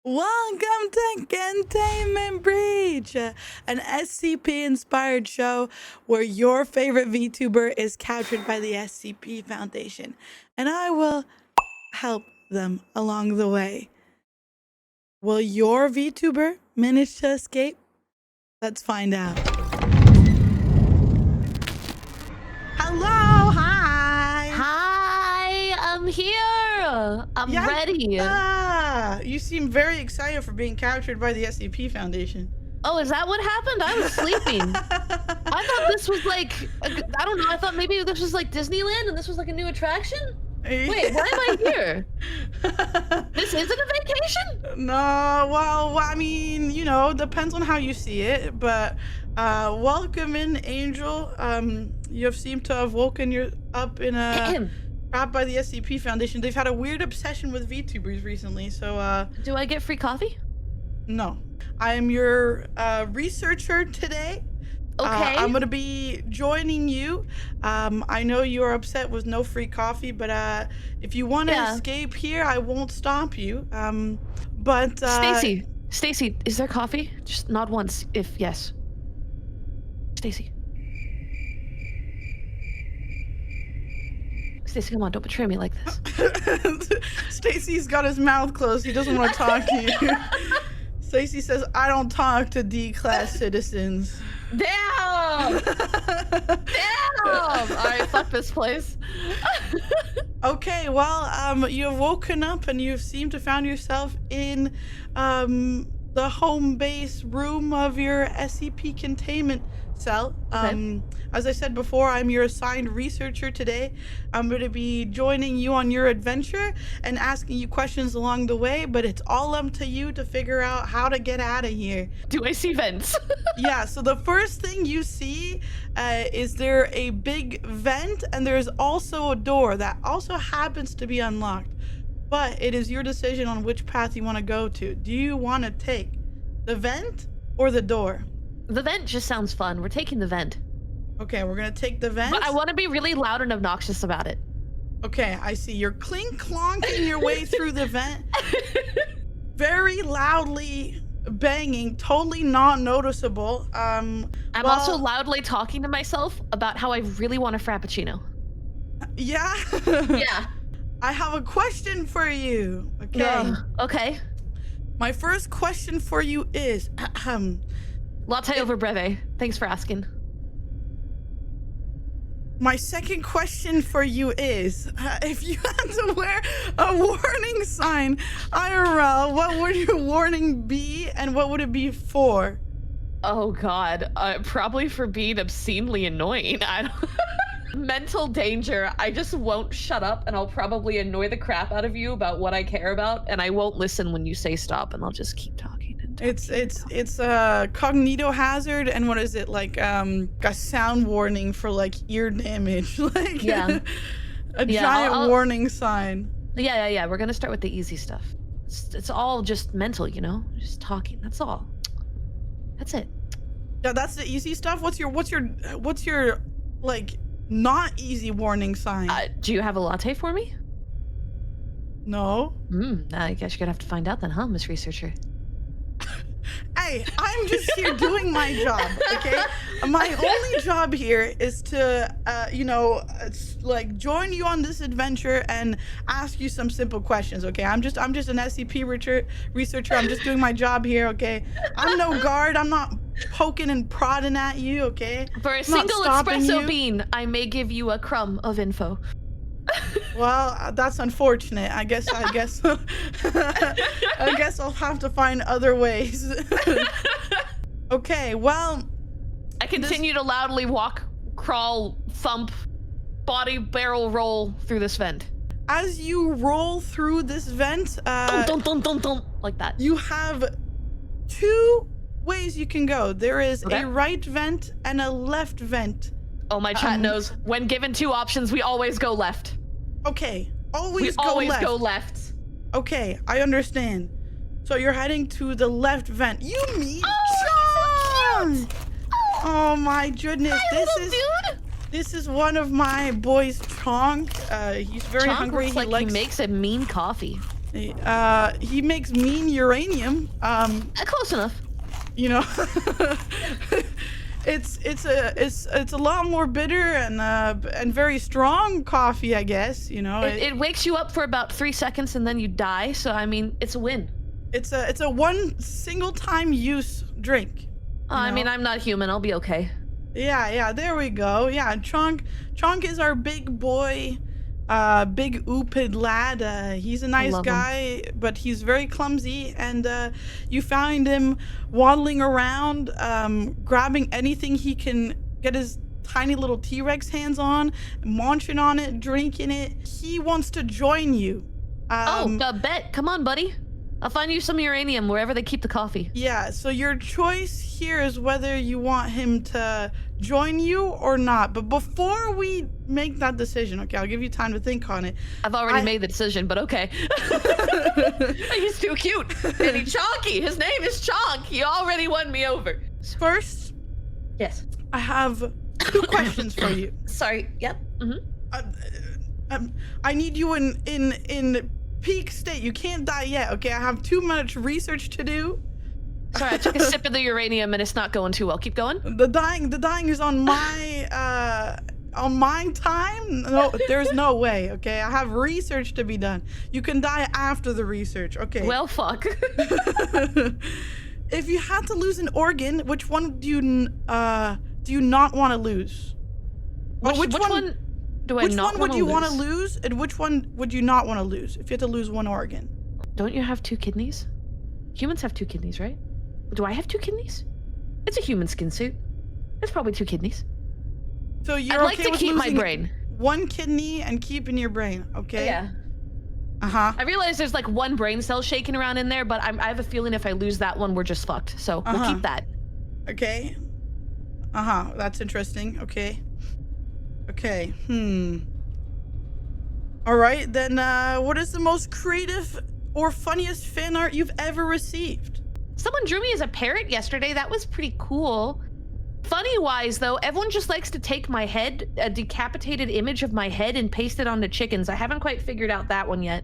Welcome to Containment Breach, an SCP-inspired show where your favorite VTuber is captured by the SCP Foundation, and I will help them along the way. Will your VTuber manage to escape? Let's find out. Hello, hi. Hi, I'm here. I'm ready. You seem very excited for being captured by the SCP Foundation. Oh, is that what happened? I was sleeping. I thought this was like, I don't know. I thought maybe this was like Disneyland and this was like a new attraction. Wait, why am I here? This isn't a vacation? No, well, I mean, you know, depends on how you see it, but welcome in, Angel. You have seemed to have woken up in a trapped by the SCP Foundation. They've had a weird obsession with VTubers recently, so do I get free coffee? No. I am your researcher today. Okay. I'm gonna be joining you. I know you are upset with no free coffee, but if you want to escape here, I won't stop you. But Stacy, is there coffee? Just nod once, if yes. Stacy, come on, don't betray me like this. Stacy's got his mouth closed. He doesn't want to talk to you. Stacy says, "I don't talk to D-class citizens." Damn! Damn! All right, fuck this place. Okay, well, you have woken up and you've seemed to found yourself in the home base room of your SCP containment cell. As I said before, I'm your assigned researcher today. I'm going to be joining you on your adventure and asking you questions along the way, but it's all up to you to figure out how to get out of here. Do I see vents? Yeah, so the first thing you see is there a big vent, and there's also a door that also happens to be unlocked. But it is your decision on which path you want to go to. Do you want to take the vent or the door? The vent just sounds fun. We're taking the vent. Okay, we're gonna take the vent. But I want to be really loud and obnoxious about it. Okay, I see. You're clonking your way through the vent. Very loudly banging, totally not noticeable. I'm also loudly talking to myself about how I really want a Frappuccino. Yeah? Yeah. I have a question for you, okay? Okay. My first question for you is, Latte over breve. Thanks for asking. My second question for you is, if you had to wear a warning sign IRL, what would your warning be and what would it be for? Oh God, probably for being obscenely annoying. I don't Mental danger. I just won't shut up and I'll probably annoy the crap out of you about what I care about, and I won't listen when you say stop, and I'll just keep talking and talking. It's a cognito hazard, and what is it, like a sound warning for like ear damage, like a giant warning sign. Yeah. We're gonna start with the easy stuff. It's all just mental, you know, just talking. That's all. That's it. Yeah, that's the easy stuff. What's your like not easy warning sign? Do you have a latte for me? No. I guess you're gonna have to find out then, huh, Miss Researcher? Hey, I'm just here doing my job, okay? My only job here is to, you know, like join you on this adventure and ask you some simple questions, okay? I'm just an SCP researcher. I'm just doing my job here, okay? I'm no guard. I'm not poking and prodding at you, okay? For a single espresso bean, I may give you a crumb of info. Well, that's unfortunate. I guess I guess I'll have to find other ways. Okay, well, I continue to loudly walk, crawl, thump, body barrel roll through this vent. As you roll through this vent, dun, dun, dun, dun, like that. You have two ways you can go. There is a right vent and a left vent. Oh, my chat knows. When given two options, we always go left. Okay, always go left. Okay, I understand. So you're heading to the left vent. You mean John! Oh my goodness, this is one of my boys, Chong. He's very hungry. He makes a mean coffee. He makes mean uranium. Close enough. You know, it's a lot more bitter and very strong coffee, I guess. You know, it wakes you up for about 3 seconds and then you die. So I mean, it's a win. It's a one single time use drink. I mean, I'm not human. I'll be okay. Yeah, there we go. Yeah, Chonk is our big boy, big oopid lad. He's a nice guy, but he's very clumsy, and you find him waddling around, grabbing anything he can get his tiny little T-Rex hands on, munching on it, drinking it. He wants to join you. Bet. Come on, buddy. I'll find you some uranium wherever they keep the coffee. Yeah, so your choice here is whether you want him to join you or not. But before we make that decision, okay, I'll give you time to think on it. I've already made the decision, but okay. He's too cute. And he's Chonky. His name is Chonk. He already won me over. First, yes, I have 2 questions for you. Sorry. Yep. Mm-hmm. I need you in peak state. You can't die yet, okay? I have too much research to do. Sorry, I took a sip of the uranium and it's not going too well. Keep going. The dying is on my time. No, there's no way, okay? I have research to be done. You can die after the research, okay? Well, fuck. If you had to lose an organ, which one do you not want to lose? Which one do I not want to lose? Which one would you want to lose, and which one would you not want to lose if you had to lose one organ? Don't you have 2 kidneys? Humans have 2 kidneys, right? Do I have 2 kidneys? It's a human skin suit. It's probably 2 kidneys. So you're I'd like okay to with keep my losing brain. 1 kidney and keeping your brain, okay? Yeah. Uh-huh. I realize there's like 1 brain cell shaking around in there, but I have a feeling if I lose that one, we're just fucked. So we'll keep that. Okay. Uh-huh. That's interesting. Okay. Okay. All right, then what is the most creative or funniest fan art you've ever received? Someone drew me as a parrot yesterday. That was pretty cool. Funny wise though, everyone just likes to take my head, a decapitated image of my head, and paste it onto chickens. I haven't quite figured out that one yet.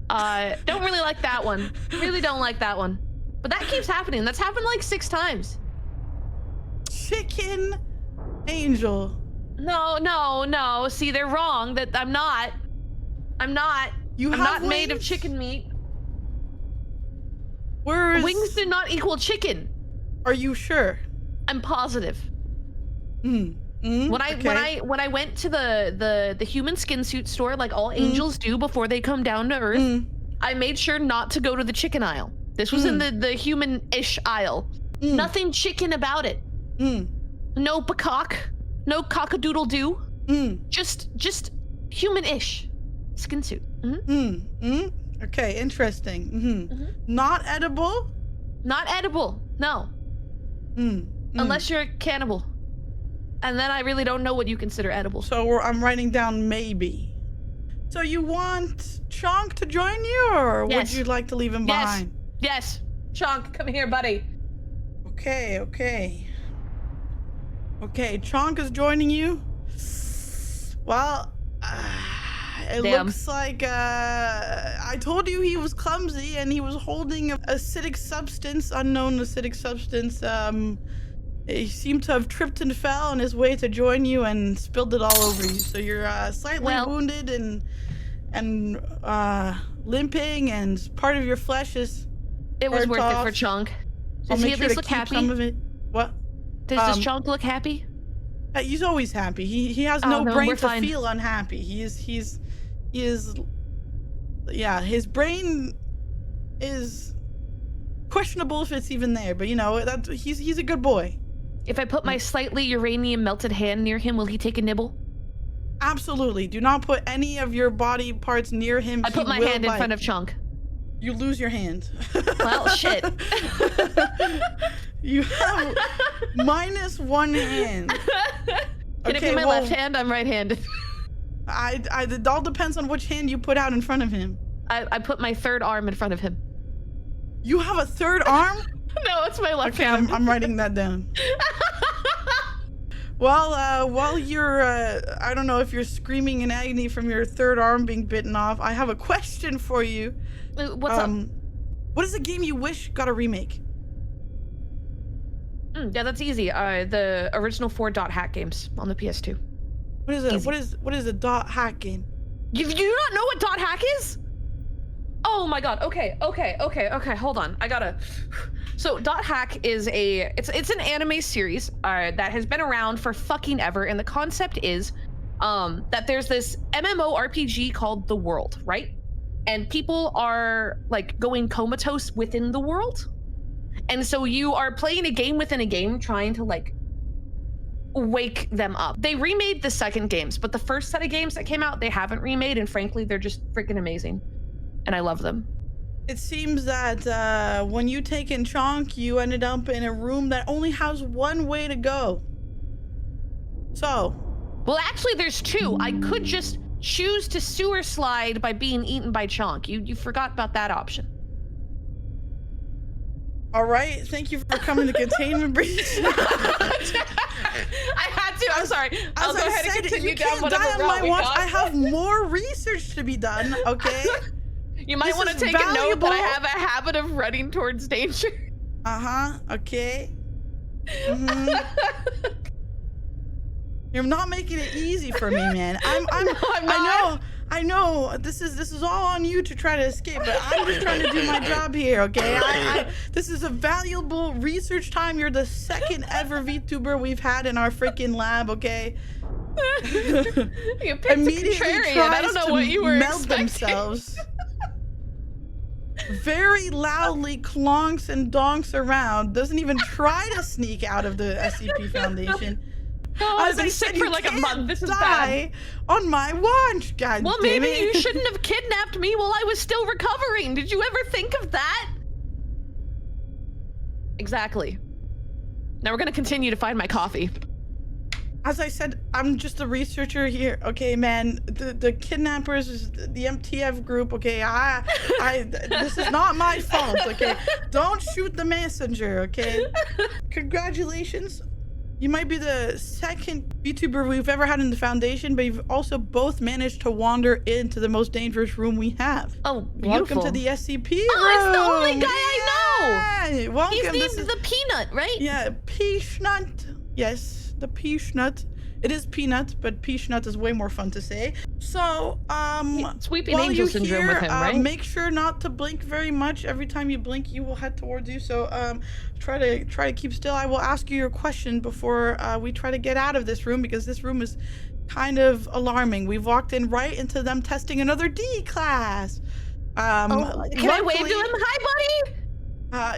Don't really like that one. Really don't like that one. But that keeps happening. That's happened like 6 times. Chicken Angel. No. See, they're wrong. That I'm not. I'm not made of chicken meat. Wings do not equal chicken. Are you sure? I'm positive. When I went to the human skin suit store, like all angels do before they come down to Earth, I made sure not to go to the chicken aisle. This was in the human-ish aisle. Nothing chicken about it. No peacock, no cockadoodle-doo. Just human-ish skin suit. Okay, interesting. Not edible? Not edible, no. Unless you're a cannibal. And then I really don't know what you consider edible. So I'm writing down maybe. So you want Chonk to join you, or would you like to leave him behind? Yes. Chonk, come here, buddy. Okay. Chonk is joining you. Well, it looks like I told you he was clumsy and he was holding an acidic substance, unknown acidic substance. He seemed to have tripped and fell on his way to join you and spilled it all over you. So you're slightly wounded and limping, and part of your flesh is. It was worth it for Chonk. Does he at least look happy? Some of it. What? Does Chonk look happy? He's always happy. He has no brain to feel unhappy. He is. Yeah, his brain is questionable if it's even there, but you know that he's a good boy. If I put my slightly uranium melted hand near him, will he take a nibble? Absolutely. Do not put any of your body parts near him. I put my hand in front of Chonk. You lose your hand. Well, shit. You have -1 hand. Can it be my left hand? I'm right-handed. It all depends on which hand you put out in front of him. I put my 3rd arm in front of him. You have a 3rd arm? No, it's my left hand. I'm writing that down. Well, while you're, I don't know if you're screaming in agony from your third arm being bitten off, I have a question for you. What's up? What is a game you wish got a remake? Yeah, that's easy. The original 4 dot hack games on the PS2. What is it? Easy. What is a dot hack game? You do not know what dot hack is? Oh my god. Okay. Hold on. I gotta. So dot hack is it's an anime series that has been around for fucking ever, and the concept is that there's this MMORPG called The World, right? And people are like going comatose within the world. And so you are playing a game within a game trying to like wake them up. They remade the second games, but the first set of games that came out, they haven't remade, and frankly, they're just freaking amazing. And I love them. It seems that when you take in Chonk, you ended up in a room that only has one way to go. So. Well, actually, there's 2. I could just choose to sewer slide by being eaten by Chonk. You forgot about that option. All right, thank you for coming to Containment Breach. I had to. I'm sorry. I'll go ahead and continue down whatever route we got. I have more research to be done. Okay. You might want to take a note that I have a habit of running towards danger. Okay. You're not making it easy for me, man. I'm not. I know. This is all on you to try to escape, but I'm just trying to do my job here, okay? This is a valuable research time. You're the second ever VTuber we've had in our freaking lab, okay? You picked a contrarian. I don't know what you were expecting. Themselves. Very loudly clonks and donks around. Doesn't even try to sneak out of the SCP Foundation. Oh, I've been sick for like a month. This is bad. On my watch, God. Well, maybe you shouldn't have kidnapped me while I was still recovering. Did you ever think of that? Exactly. Now we're gonna continue to find my coffee. As I said, I'm just a researcher here, okay, man. The kidnappers, the MTF group, okay. This is not my fault, okay. Don't shoot the messenger, okay. Congratulations. You might be the second VTuber we've ever had in the Foundation, but you've also both managed to wander into the most dangerous room we have. Oh, beautiful. Welcome to the SCP room. Oh, it's the only guy I know. Welcome. He's named the Peanut, right? Yeah, Peanut. Yes, the Peanut. It is Peanut, but Peanut is way more fun to say. So, Sweeping Angel Syndrome with him, right? Make sure not to blink very much. Every time you blink, you will head towards you. So, try to keep still. I will ask you your question before we try to get out of this room, because this room is kind of alarming. We've walked in right into them testing another D class. Can I wave to him? Hi, buddy.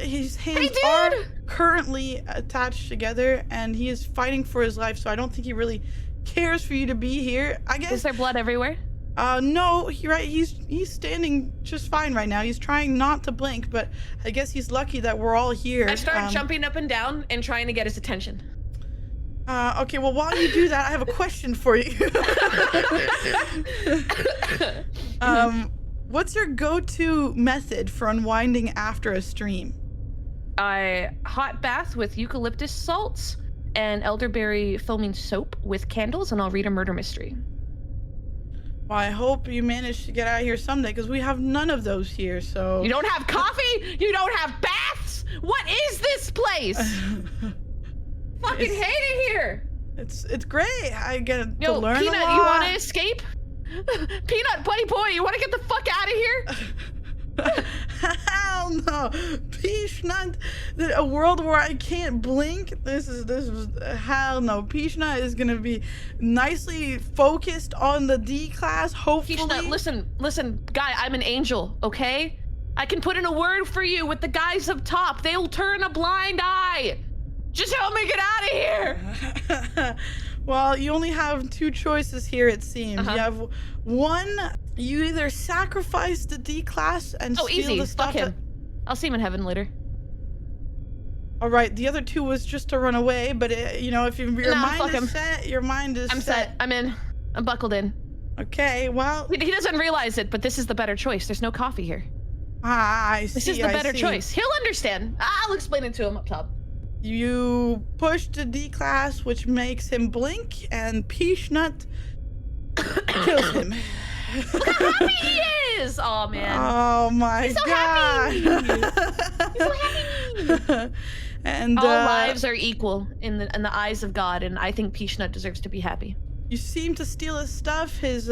His hands are currently attached together, and he is fighting for his life, so I don't think he really cares for you to be here. I guess. Is there blood everywhere? No, he's standing just fine right now. He's trying not to blink, but I guess he's lucky that we're all here. I start jumping up and down and trying to get his attention. Okay, well, while you do that, I have a question for you. What's your go-to method for unwinding after a stream? Hot bath with eucalyptus salts and elderberry foaming soap with candles, and I'll read a murder mystery. Well, I hope you manage to get out of here someday, because we have none of those here, so... You don't have coffee? You don't have baths? What is this place? Fucking hate it here. It's great. I get to learn Peanut, a lot. You want to escape? Peanut, buddy boy, you want to get the fuck out of here? Hell no. Peanut, a world where I can't blink. This is hell no. Peanut is gonna be nicely focused on the D class, hopefully. Peanut, listen, guy, I'm an angel, okay? I can put in a word for you with the guys up top. They'll turn a blind eye. Just help me get out of here. Well, you only have two choices here, it seems. You have one, you either sacrifice the D class and steal the stuff. Fuck him. I'll see him in heaven later. All right, the other two was just to run away, but you know, if your mind is set, your mind is set. I'm set. I'm in. I'm buckled in. Okay, well. He doesn't realize it, but this is the better choice. There's no coffee here. I see. This is the better choice. He'll understand. I'll explain it to him up top. You push the D class, which makes him blink, and Peachnut kills him. Look how happy he is! Oh man. Oh my He's so god. happy. He's so happy. And all lives are equal in the eyes of God, and I think Peachnut deserves to be happy. you seem to steal his stuff, his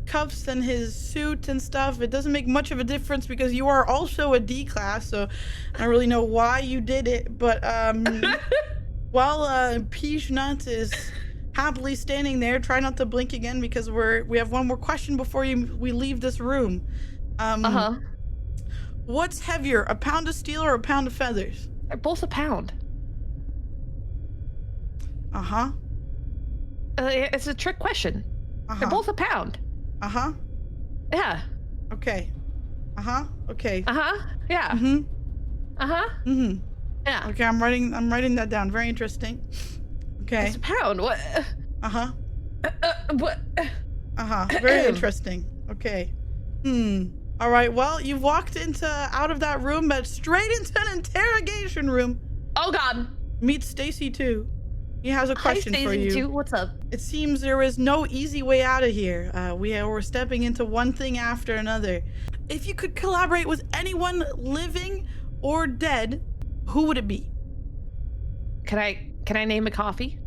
cuffs and his suit and stuff. It doesn't make much of a difference because you are also a D class, so I don't really know why you did it. But while Peachnut is happily standing there, try not to blink again because we have one more question before we leave this room. What's heavier, a pound of steel or a pound of feathers? They're both a pound. It's a trick question. They're both a pound. Yeah. Okay. Okay. Yeah. Yeah. Okay, I'm writing that down. Very interesting. Okay. It's a pound. What? What? Very interesting. Okay. All right. Well, you've walked out of that room, but straight into an interrogation room. Oh God. Meet Stacy too. He has a question for you. Too. What's up? It seems there is no easy way out of here. We're stepping into one thing after another. If you could collaborate with anyone living or dead, who would it be? Can I name a company?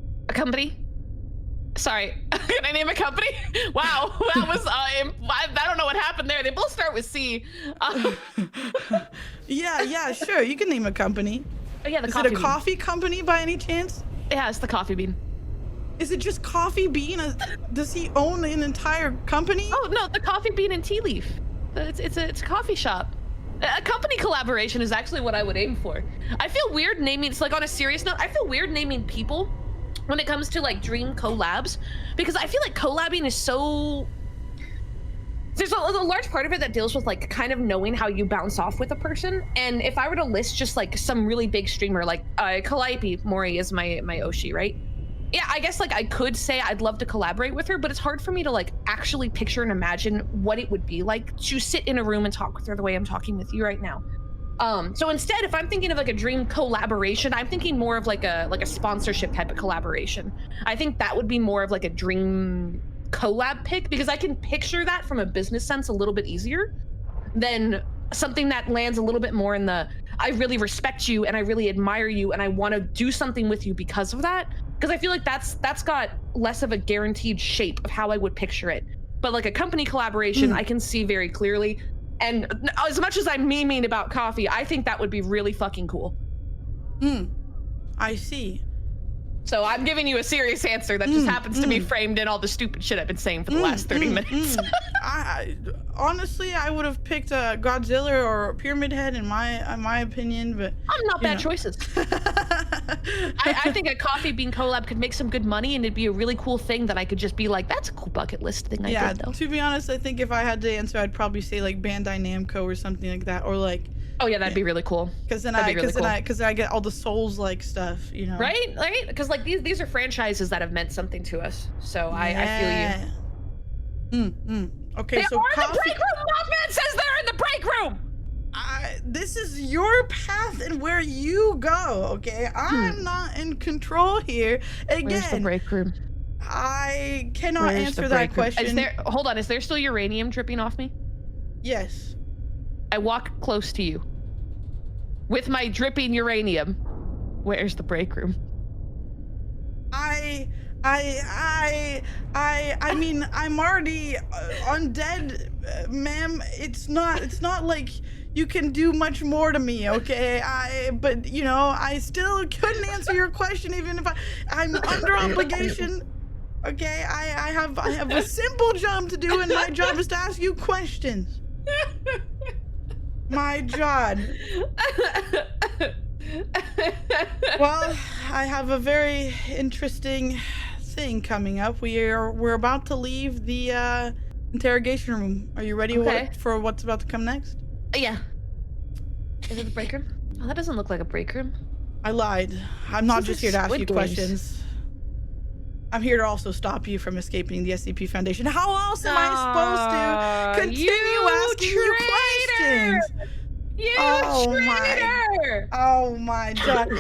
Sorry, can I name a company? Wow, that was I don't know what happened there. They both start with C. Yeah, sure. You can name a company. Oh yeah, Is it a coffee company by any chance? Yeah, it's the Coffee Bean. Is it just Coffee Bean? Does he own an entire company? Oh no, the Coffee Bean and Tea Leaf. It's a coffee shop. A company collaboration is actually what I would aim for. I feel weird naming. It's like on a serious note. I feel weird naming people when it comes to like dream collabs because I feel like collabing is so. There's a large part of it that deals with like kind of knowing how you bounce off with a person. And if I were to list just like some really big streamer, like Calliope Mori is my Oshi, right? Yeah, I guess like I could say I'd love to collaborate with her, but it's hard for me to like actually picture and imagine what it would be like to sit in a room and talk with her the way I'm talking with you right now. So instead, if I'm thinking of like a dream collaboration, I'm thinking more of like a sponsorship type of collaboration. I think that would be more of like a dream collab pick because I can picture that from a business sense a little bit easier than something that lands a little bit more in the I really respect you and I really admire you and I want to do something with you because of that. Because I feel like that's got less of a guaranteed shape of how I would picture it. But like a company collaboration, I can see very clearly. And as much as I'm memeing about coffee, I think that would be really fucking cool. I see. So I'm giving you a serious answer that just happens to be framed in all the stupid shit I've been saying for the last 30 minutes. Honestly, I would have picked a Godzilla or a Pyramid Head in my opinion, but I'm not bad choices. I think a Coffee Bean collab could make some good money and it'd be a really cool thing that I could just be like, that's a cool bucket list thing I did though. To be honest, I think if I had to answer, I'd probably say like Bandai Namco or something like that, or like. Oh yeah, that'd be really cool. Because then I get all the Souls like stuff, you know. Right. Because like these are franchises that have meant something to us. So I feel you. Okay, so they're in the break room. Mothman says they're in the break room. This is your path and where you go. Okay, I'm not in control here. Again, where's the break room? I cannot answer that question. Hold on. Is there still uranium dripping off me? Yes. I walk close to you with my dripping uranium. Where's the break room? I mean, I'm already undead, ma'am. It's not like you can do much more to me, okay? But you know, I still couldn't answer your question even if I'm under obligation. Okay, I have a simple job to do, and my job is to ask you questions. My job. Well, I have a very interesting thing coming up. We're about to leave the interrogation room. Are you ready for what's about to come next? Yeah. Is it the break room? Oh, that doesn't look like a break room. I lied. I'm not just here to ask you questions. I'm here to also stop you from escaping the SCP Foundation. How else am I supposed to continue asking you questions? You Oh traitor! Oh my god.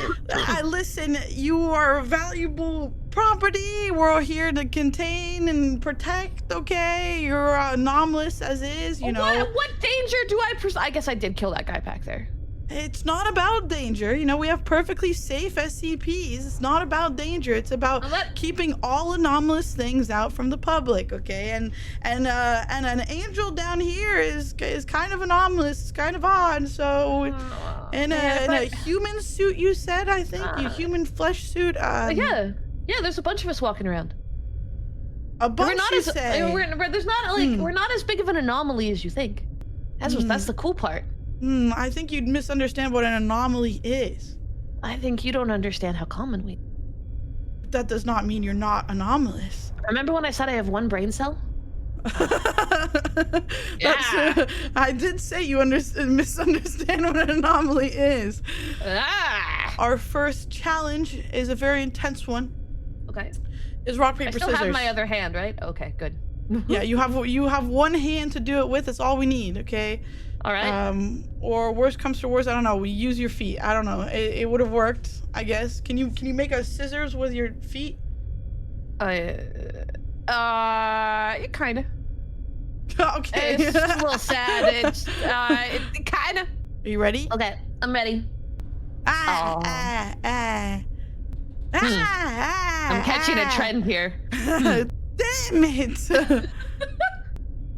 Listen, you are valuable property. We're here to contain and protect, okay? You're anomalous as is, you know. What danger do I guess I did kill that guy back there. It's not about danger. You know, we have perfectly safe SCPs. It's not about danger. It's about keeping all anomalous things out from the public, okay? And an angel down here is kind of anomalous. It's kind of odd. So, in a human suit, you said, I think, a human flesh suit. Yeah, there's a bunch of us walking around. A bunch. We're not as big of an anomaly as you think. That's the cool part. I think you'd misunderstand what an anomaly is. I think you don't understand how common we. That does not mean you're not anomalous. Remember when I said I have one brain cell? Yeah. I did say you misunderstand what an anomaly is. Our first challenge is a very intense one. Okay. Is rock, paper, scissors. I still have my other hand, right? Okay, good. Yeah, you have one hand to do it with. That's all we need, okay? All right. Or worst comes to worst, I don't know. We use your feet. I don't know. It would have worked, I guess. Can you make a scissors with your feet? Kinda. Okay. It's a little sad. It's kinda. Are you ready? Okay, I'm ready. I'm catching a trend here. Damn it!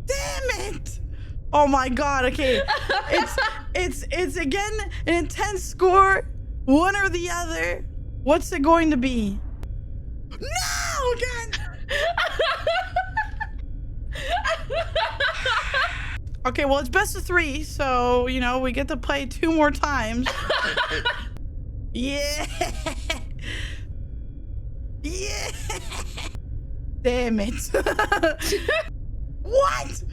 Damn it! Oh my god, okay. It's again an intense score. One or the other. What's it going to be? No! God! Okay, well, it's best of 3, so, you know, we get to play 2 more times. Yeah! Yeah! Damn it. What?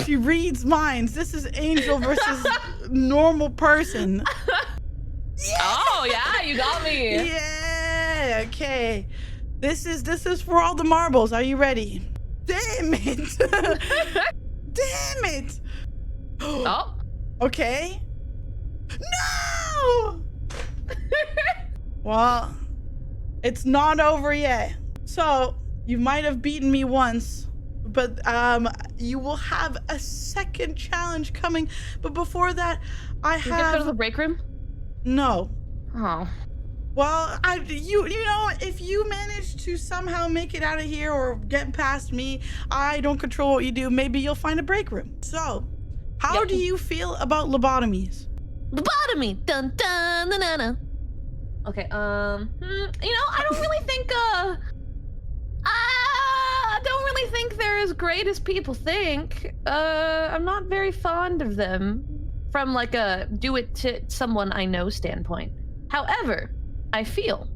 She reads minds. This is Angel versus normal person. Yeah. Oh yeah, you got me. Yeah. Okay. This is for all the marbles. Are you ready? Damn it. Damn it. Oh. Okay. No. Well, it's not over yet. So you might have beaten me once. But you will have a second challenge coming. But before that, Can we go to the break room? No. Oh. Well, you know, if you manage to somehow make it out of here or get past me, I don't control what you do. Maybe you'll find a break room. So, how do you feel about lobotomies? Lobotomy. Dun dun dun dun. Dun. Okay. You know, I don't really think. I don't really think they're as great as people think. I'm not very fond of them from like a do it to someone I know standpoint. However, I feel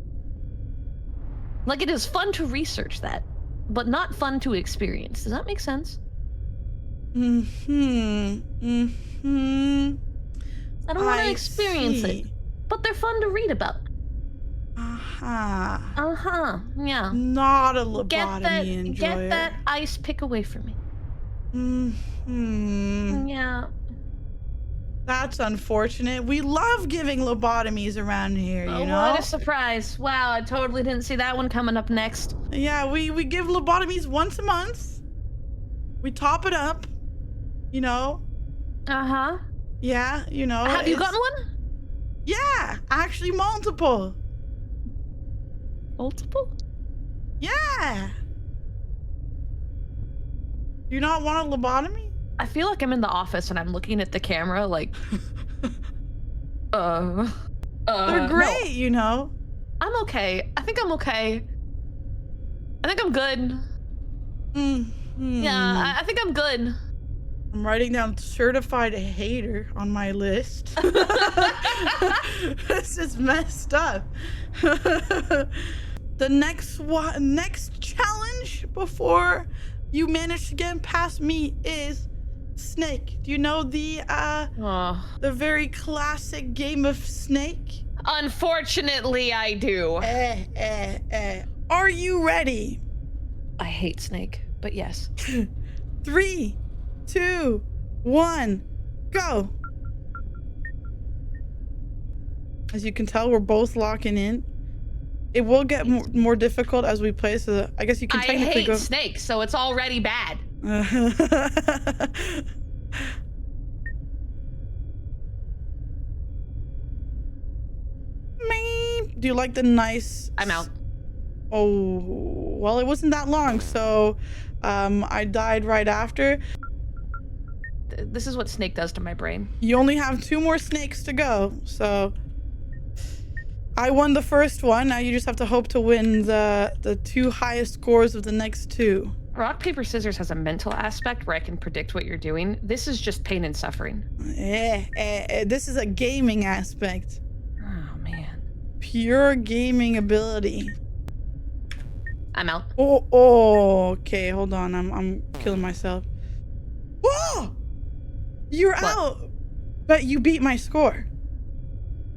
like it is fun to research that, but not fun to experience. Does that make sense? I don't want to experience it, but they're fun to read about. Yeah. Not a lobotomy enjoyer. Get that ice pick away from me. Yeah. That's unfortunate. We love giving lobotomies around here, you know? What a surprise. Wow, I totally didn't see that one coming up next. Yeah, we give lobotomies once a month. We top it up, you know? Uh-huh. Yeah, you know. Have you gotten one? Yeah, actually multiple. Multiple? Yeah. Do you not want a lobotomy? I feel like I'm in the office and I'm looking at the camera like, They're great, no. you know. I'm okay. I think I'm okay. I think I'm good. Yeah, I think I'm good. I'm writing down certified hater on my list. This is messed up. The next challenge before you manage to get past me is Snake. Do you know the very classic game of Snake? Unfortunately, I do. Are you ready? I hate Snake, but yes. 3, 2, 1, go. As you can tell, we're both locking in. It will get more difficult as we play, so I guess you can technically go. I hate snakes, so it's already bad. Do you like the nice... I'm out. Oh, well, it wasn't that long, so I died right after. This is what snake does to my brain. You only have 2 more snakes to go, so I won the first one. Now you just have to hope to win the 2 highest scores of the next 2. Rock, paper, scissors has a mental aspect where I can predict what you're doing. This is just pain and suffering. This is a gaming aspect. Oh, man. Pure gaming ability. I'm out. Oh, okay, hold on. I'm killing myself. Whoa! You're What? out, but you beat my score.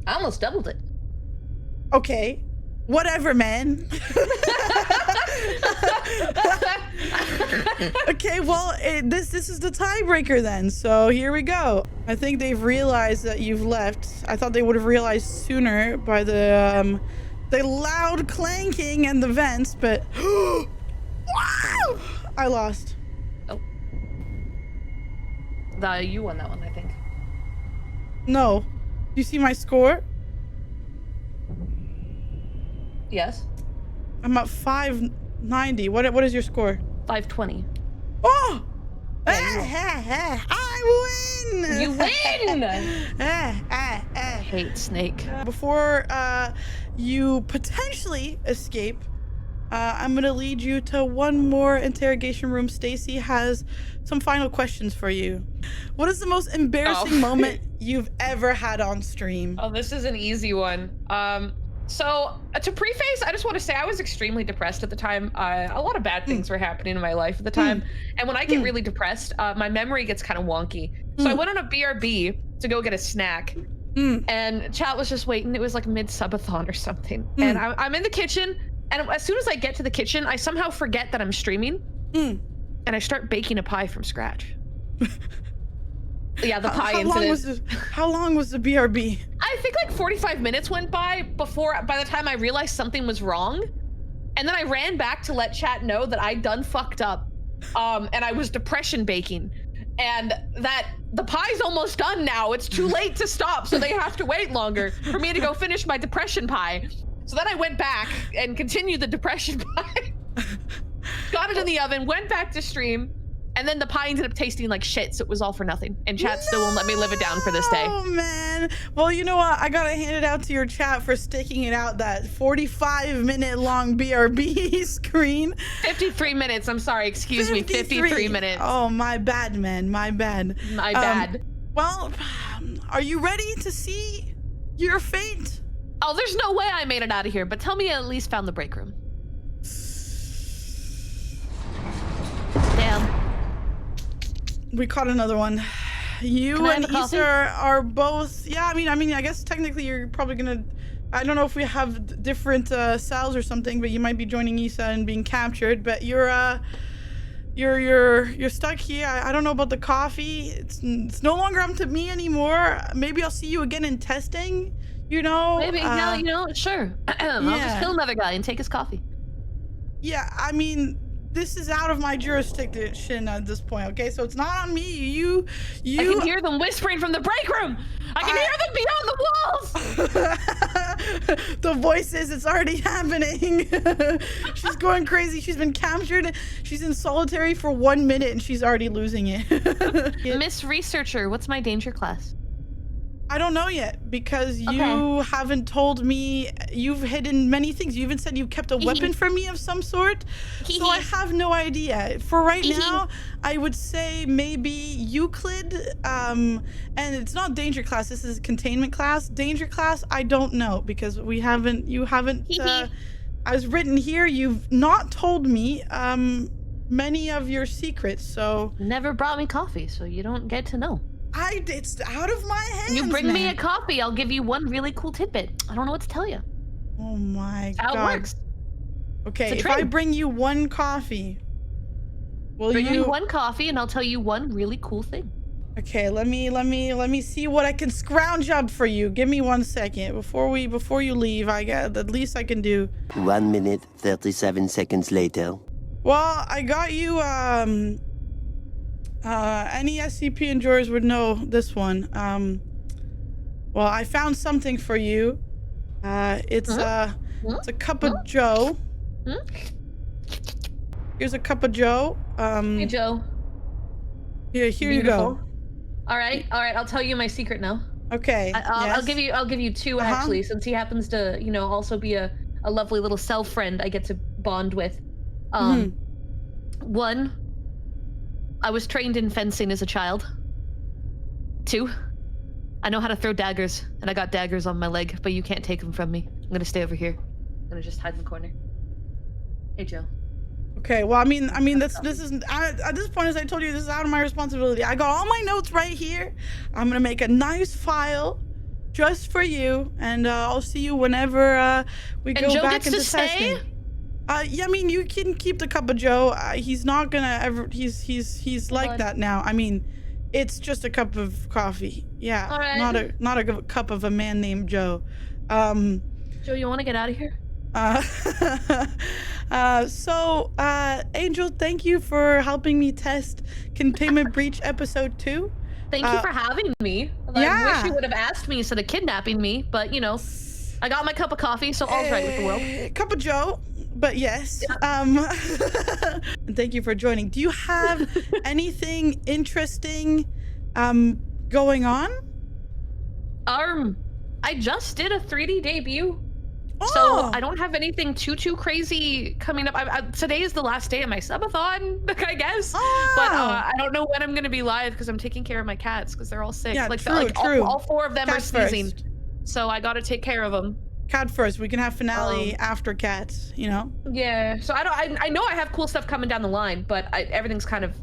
I almost doubled it. Okay, whatever, man. Okay, well, this is the tiebreaker then. So here we go. I think they've realized that you've left. I thought they would have realized sooner by the loud clanking and the vents, but wow! I lost. Oh. You won that one, I think. No. You see my score? Yes. I'm at 590. What is your score? 520. Oh! Yeah, I win! You win! Hate snake. Before you potentially escape, I'm gonna lead you to one more interrogation room. Stacy has some final questions for you. What is the most embarrassing moment you've ever had on stream? Oh, this is an easy one. So to preface, I just want to say I was extremely depressed at the time. A lot of bad things were happening in my life at the time. And when I get really depressed, my memory gets kind of wonky. So I went on a BRB to go get a snack. And chat was just waiting. It was like mid-subathon or something. And I'm in the kitchen. And as soon as I get to the kitchen, I somehow forget that I'm streaming. And I start baking a pie from scratch. Yeah, the pie incident. How long was the BRB? I think like 45 minutes went by the time I realized something was wrong. And then I ran back to let chat know that I'd done fucked up. And I was depression baking. And that the pie's almost done now. It's too late to stop, so they have to wait longer for me to go finish my depression pie. So then I went back and continued the depression pie. Got it in the oven, went back to stream. And then the pie ended up tasting like shit, so it was all for nothing. And chat still won't let me live it down for this day. Oh, man. Well, you know what? I gotta hand it out to your chat for sticking it out that 45-minute long BRB screen. 53 minutes. I'm sorry. Excuse me. 53 minutes. Oh, my bad, man. My bad. My bad. Well, are you ready to see your fate? Oh, there's no way I made it out of here, but tell me I at least found the break room. Damn. We caught another one. You and Issa are both. Yeah, I mean, I guess technically you're probably gonna. I don't know if we have different cells or something, but you might be joining Issa and being captured. But you're stuck here. I don't know about the coffee. It's no longer up to me anymore. Maybe I'll see you again in testing. You know. Maybe sure. I'll just kill another guy and take his coffee. Yeah, I mean. This is out of my jurisdiction at this point, okay? So it's not on me. You. I can hear them whispering from the break room. I can hear them beyond the walls. The voices, it's already happening. She's going crazy. She's been captured. She's in solitary for 1 minute and she's already losing it. Miss Researcher, what's my danger class? I don't know yet because you haven't told me. You've hidden many things. You even said you kept a weapon from me of some sort. So I have no idea. For right now, I would say maybe Euclid. And it's not danger class. This is containment class. Danger class, I don't know because you haven't. As written here, you've not told me many of your secrets. So never brought me coffee, so you don't get to know. It's out of my hands. You bring me a coffee, I'll give you one really cool tidbit. I don't know what to tell you. Oh my God. That's how it works. Okay, if I bring you one coffee, will bring me one coffee and I'll tell you one really cool thing. Okay, let me see what I can scrounge up for you. Give me 1 second before you leave. I got the least I can do. 1 minute, 37 seconds later. Well, I got you. Any SCP enjoyers would know this one. Well, I found something for you. It's a cup of Joe. Here's a cup of Joe. Hey, Joe. Here you go. All right. I'll tell you my secret now. Okay. I'll give you two actually, since he happens to, you know, also be a lovely little self friend I get to bond with. One, I was trained in fencing as a child. 2, I know how to throw daggers, and I got daggers on my leg, but you can't take them from me. I'm gonna stay over here. I'm gonna just hide in the corner. Hey, Joe. Okay, well, I mean, this is at this point, as I told you, this is out of my responsibility. I got all my notes right here. I'm gonna make a nice file just for you, and I'll see you whenever we go Joe back gets into to stay? testing. Yeah, I mean, you can keep the cup of Joe. He's not gonna ever. He's like that now. I mean, it's just a cup of coffee. Yeah, all right. not a cup of a man named Joe. Joe, you want to get out of here? Angel, thank you for helping me test Containment Breach Episode 2. Thank you for having me. I wish you would have asked me instead of kidnapping me, but you know, I got my cup of coffee, so all's right with the world. Cup of Joe, but yes. And thank you for joining. Do you have anything interesting going on? I just did a 3D debut. Oh. So I don't have anything too crazy coming up. Today is the last day of my subathon, I guess. Oh. But I don't know when I'm going to be live because I'm taking care of my cats because they're all sick. Yeah, like, true. All 4 of them Cats are sneezing. first. So I got to take care of them. Cat first. We can have finale after cats, you know? Yeah. So I know I have cool stuff coming down the line, but everything's kind of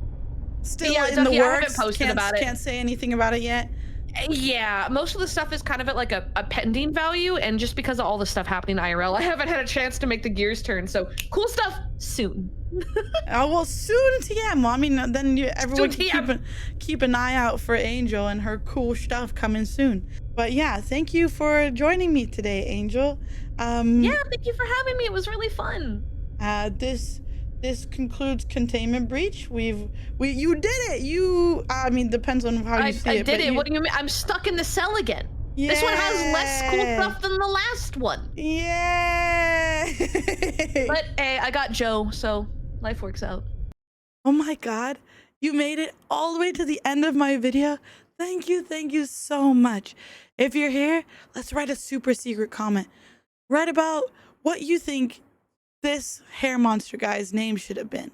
still in the I works. haven't posted about it. Can't say anything about it yet. Yeah, most of the stuff is kind of at like a pending value, and just because of all the stuff happening IRL, I haven't had a chance to make the gears turn. So cool stuff soon. Well, soon TM. Well, I mean, then everyone can keep an eye out for Angel and her cool stuff coming soon. But yeah, thank you for joining me today, Angel. Yeah, thank you for having me. It was really fun. This concludes Containment Breach. You did it. I mean, depends on how you see it. I did it. What do you mean? I'm stuck in the cell again. Yeah. This one has less cool stuff than the last one. Yeah. But hey, I got Joe, so life works out. Oh my God. You made it all the way to the end of my video. Thank you so much. If you're here, let's write a super secret comment. Write about what you think this hair monster guy's name should have been.